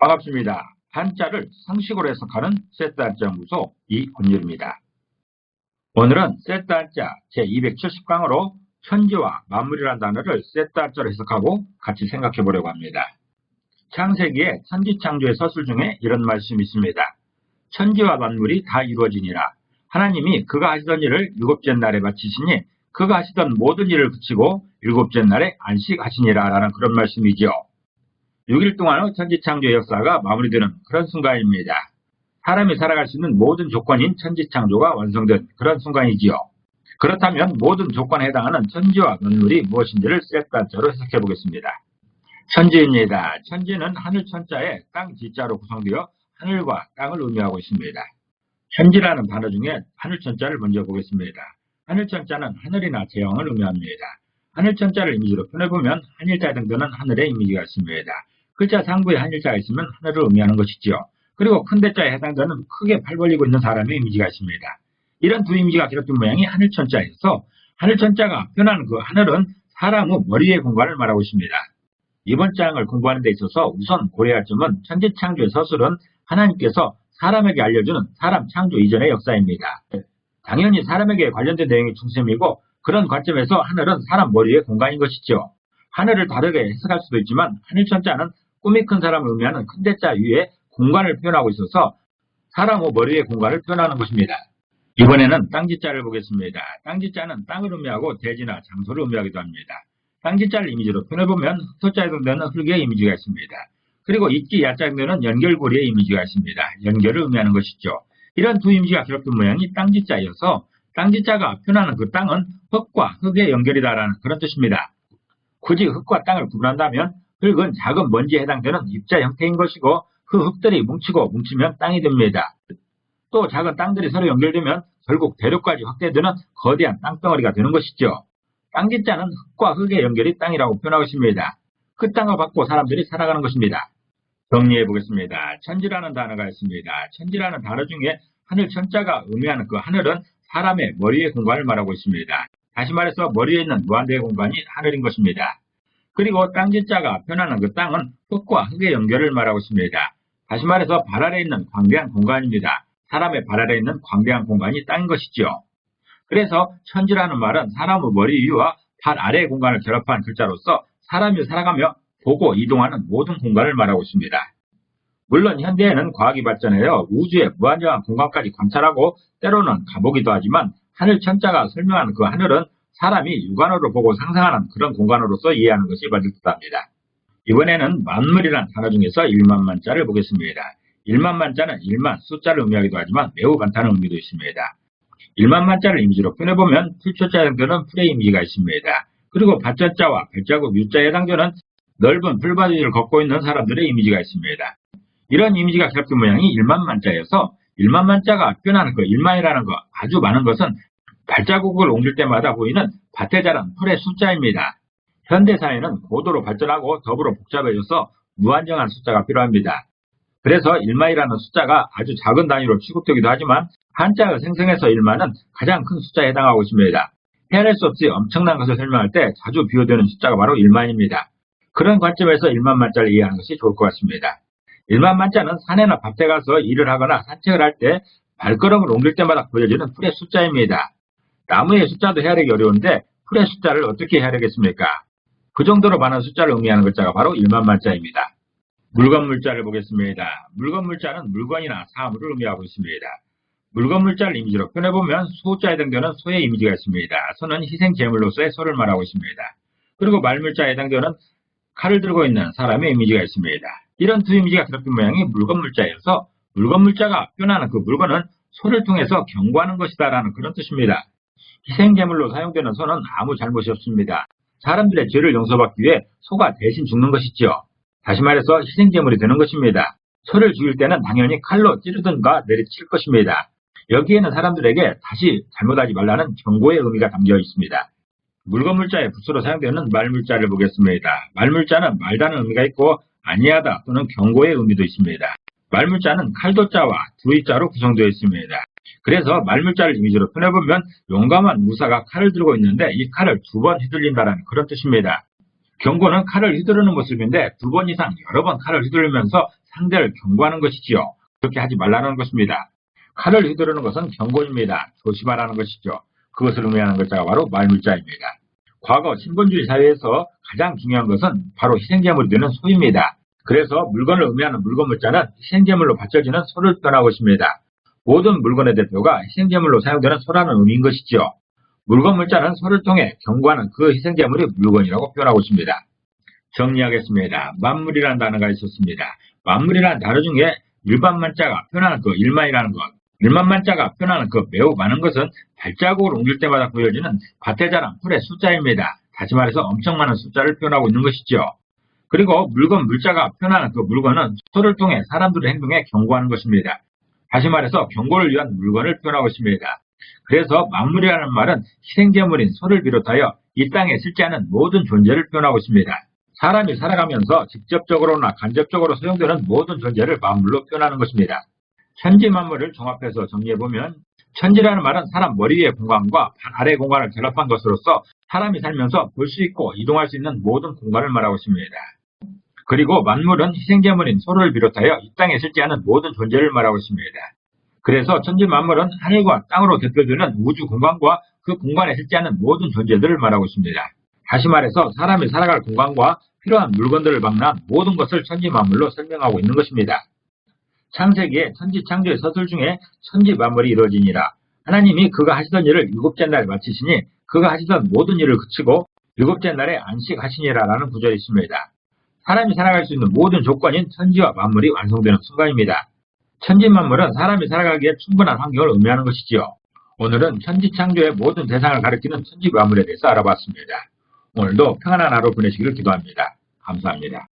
반갑습니다. 한자를 상식어로 해석하는 셋다한자 연구소 이건율입니다. 오늘은 셋다한자 제270강으로 천지와 만물이라는 단어를 셋다한자로 해석하고 같이 생각해 보려고 합니다. 창세기의 천지창조의 서술 중에 이런 말씀이 있습니다. 천지와 만물이 다 이루어지니라. 하나님이 그가 하시던 일을 일곱째 날에 마치시니 그가 하시던 모든 일을 그치고 일곱째 날에 안식하시니라 라는 그런 말씀이지요. 6일 동안의 천지창조의 역사가 마무리되는 그런 순간입니다. 사람이 살아갈 수 있는 모든 조건인 천지창조가 완성된 그런 순간이지요. 그렇다면 모든 조건에 해당하는 천지와 만물이 무엇인지를 셋다한자로 해석해 보겠습니다. 천지입니다. 천지는 하늘 천자에 땅 지자로 구성되어 하늘과 땅을 의미하고 있습니다. 천지라는 단어 중에 하늘 천자를 먼저 보겠습니다. 하늘 천자는 하늘이나 제왕을 의미합니다. 하늘 천자를 이미지로 표현해보면 한일자에 해당되는 하늘의 이미지가 있습니다. 글자 상부에 한일자가 있으면 하늘을 의미하는 것이지요. 그리고 큰 대자에 해당되는 크게 팔 벌리고 있는 사람의 이미지가 있습니다. 이런 두 이미지가 기록된 모양이 하늘 천자에서 하늘 천자가 표현하는 그 하늘은 사람의 머리의 공간을 말하고 있습니다. 이번 장을 공부하는 데 있어서 우선 고려할 점은 천지창조의 서술은 하나님께서 사람에게 알려주는 사람 창조 이전의 역사입니다. 당연히 사람에게 관련된 내용이 중심이고 그런 관점에서 하늘은 사람 머리의 공간인 것이죠. 하늘을 다르게 해석할 수도 있지만 하늘 천자는 꿈이 큰 사람을 의미하는 큰 대자 위에 공간을 표현하고 있어서 사람의 머리의 공간을 표현하는 것입니다. 이번에는 땅지자를 보겠습니다. 땅지자는 땅을 의미하고 대지나 장소를 의미하기도 합니다. 땅지자를 이미지로 표현해보면 흑토자에 해당되는 흙의 이미지가 있습니다. 그리고 이끼 야자에 해당되는 연결고리의 이미지가 있습니다. 연결을 의미하는 것이죠. 이런 두 이미지가 기록된 모양이 땅지자여서 땅지자가 표현하는 그 땅은 흙과 흙의 연결이다라는 그런 뜻입니다. 굳이 흙과 땅을 구분한다면 흙은 작은 먼지에 해당되는 입자 형태인 것이고 그 흙들이 뭉치면 땅이 됩니다. 또 작은 땅들이 서로 연결되면 결국 대륙까지 확대되는 거대한 땅덩어리가 되는 것이죠. 땅지자는 흙과 흙의 연결이 땅이라고 표현하고 있습니다. 그 땅을 받고 사람들이 살아가는 것입니다. 정리해 보겠습니다. 천지라는 단어가 있습니다. 천지라는 단어 중에 하늘 천자가 의미하는 그 하늘은 사람의 머리의 공간을 말하고 있습니다. 다시 말해서 머리에 있는 무한대의 공간이 하늘인 것입니다. 그리고 땅지자가 표현하는 그 땅은 흙과 흙의 연결을 말하고 있습니다. 다시 말해서 발 아래에 있는 광대한 공간입니다. 사람의 발 아래에 있는 광대한 공간이 땅인 것이죠. 그래서 천지라는 말은 사람의 머리 위와 발 아래의 공간을 결합한 글자로서 사람이 살아가며 보고 이동하는 모든 공간을 말하고 있습니다. 물론 현대에는 과학이 발전하여 우주의 무한정한 공간까지 관찰하고 때로는 가보기도 하지만 하늘 천자가 설명하는 그 하늘은 사람이 육안으로 보고 상상하는 그런 공간으로서 이해하는 것이 맞을 듯합니다. 이번에는 만물이라는 단어 중에서 일만만자를 보겠습니다. 일만만자는 일만, 숫자를 의미하기도 하지만 매우 많다는 의미도 있습니다. 일만만자를 이미지로 표현해보면 풀초자에 해당되는 풀의 이미지가 있습니다. 그리고 밭자자와 발자국 유자에 해당되는 넓은 풀바지를 걷고 있는 사람들의 이미지가 있습니다. 이런 이미지가 기록된 모양이 일만만자여서 일만만자가 표현하는 그 일만이라는 거 아주 많은 것은 발자국을 옮길 때마다 보이는 밭에 자란 풀의 숫자입니다. 현대사회는 고도로 발전하고 더불어 복잡해져서 무한정한 숫자가 필요합니다. 그래서 일만이라는 숫자가 아주 작은 단위로 취급되기도 하지만 한자가 생성해서 일만은 가장 큰 숫자에 해당하고 있습니다. 헤아릴 수 없이 엄청난 것을 설명할 때 자주 비유되는 숫자가 바로 일만입니다. 그런 관점에서 일만만자를 이해하는 것이 좋을 것 같습니다. 일만만자는 산에나 밭에 가서 일을 하거나 산책을 할 때 발걸음을 옮길 때마다 보여지는 풀의 숫자입니다. 나무의 숫자도 헤아리기 어려운데 풀의 숫자를 어떻게 헤아리겠습니까? 그 정도로 많은 숫자를 의미하는 글자가 바로 일만만자입니다. 물건 물자를 보겠습니다. 물건 물자는 물건이나 사물을 의미하고 있습니다. 물건 물자를 이미지로 표현해보면 소자에 해당되는 소의 이미지가 있습니다. 소는 희생 제물로서의 소를 말하고 있습니다. 그리고 말물자에 해당되는 칼을 들고 있는 사람의 이미지가 있습니다. 이런 두 이미지가 기록된 모양이 물건 물자여서 물건 물자가 표현하는 그 물건은 소를 통해서 경고하는 것이다 라는 그런 뜻입니다. 희생 제물로 사용되는 소는 아무 잘못이 없습니다. 사람들의 죄를 용서받기 위해 소가 대신 죽는 것이지요. 다시 말해서 희생 제물이 되는 것입니다. 소를 죽일 때는 당연히 칼로 찌르든가 내리칠 것입니다. 여기에는 사람들에게 다시 잘못하지 말라는 경고의 의미가 담겨 있습니다. 물건 물자의 부수로 사용되는 말물자를 보겠습니다. 말물자는 말다는 의미가 있고 아니하다 또는 경고의 의미도 있습니다. 말물자는 칼도자와 두의자로 구성되어 있습니다. 그래서 말물자를 이미지로 표현해보면 용감한 무사가 칼을 들고 있는데 이 칼을 두 번 휘둘린다는 그런 뜻입니다. 경고는 칼을 휘두르는 모습인데 2번 이상 여러 번 칼을 휘두르면서 상대를 경고하는 것이지요. 그렇게 하지 말라는 것입니다. 칼을 휘두르는 것은 경고입니다. 조심하라는 것이죠. 그것을 의미하는 글자가 바로 말물자입니다. 과거 신분주의 사회에서 가장 중요한 것은 바로 희생제물이 되는 소입니다. 그래서 물건을 의미하는 물건물자는 희생제물로 바쳐지는 소를 표현하고 있습니다. 모든 물건의 대표가 희생제물로 사용되는 소라는 의미인 것이지요. 물건물자는 소를 통해 경고하는 그 희생제물이 물건이라고 표현하고 있습니다. 정리하겠습니다. 만물이라는 단어가 있었습니다. 만물이라는 단어 중에 일반만자가 표현하는 그 일만이라는 것, 일만만자가 표현하는 그 매우 많은 것은 발자국을 옮길 때마다 보여지는 밭에 자란 풀의 숫자입니다. 다시 말해서 엄청 많은 숫자를 표현하고 있는 것이죠. 그리고 물건 물자가 표현하는 그 물건은 소를 통해 사람들의 행동에 경고하는 것입니다. 다시 말해서 경고를 위한 물건을 표현하고 있습니다. 그래서 만물이라는 말은 희생제물인 소를 비롯하여 이 땅에 실제하는 모든 존재를 표현하고 있습니다. 사람이 살아가면서 직접적으로나 간접적으로 사용되는 모든 존재를 만물로 표현하는 것입니다. 천지만물을 종합해서 정리해보면 천지라는 말은 사람 머리 위의 공간과 발 아래 공간을 결합한 것으로서 사람이 살면서 볼 수 있고 이동할 수 있는 모든 공간을 말하고 있습니다. 그리고 만물은 희생제물인 소를 비롯하여 이 땅에 실제하는 모든 존재를 말하고 있습니다. 그래서 천지만물은 하늘과 땅으로 대표되는 우주 공간과 그 공간에 실제하는 모든 존재들을 말하고 있습니다. 다시 말해서 사람이 살아갈 공간과 필요한 물건들을 방문한 모든 것을 천지만물로 설명하고 있는 것입니다. 창세기의 천지창조의 서술 중에 천지만물이 이루어지니라. 하나님이 그가 하시던 일을 7째 날에 마치시니 그가 하시던 모든 일을 그치고 7째 날에 안식하시니라 라는 구절이 있습니다. 사람이 살아갈 수 있는 모든 조건인 천지와 만물이 완성되는 순간입니다. 천지만물은 사람이 살아가기에 충분한 환경을 의미하는 것이지요. 오늘은 천지창조의 모든 대상을 가리키는 천지만물에 대해서 알아봤습니다. 오늘도 평안한 하루 보내시기를 기도합니다. 감사합니다.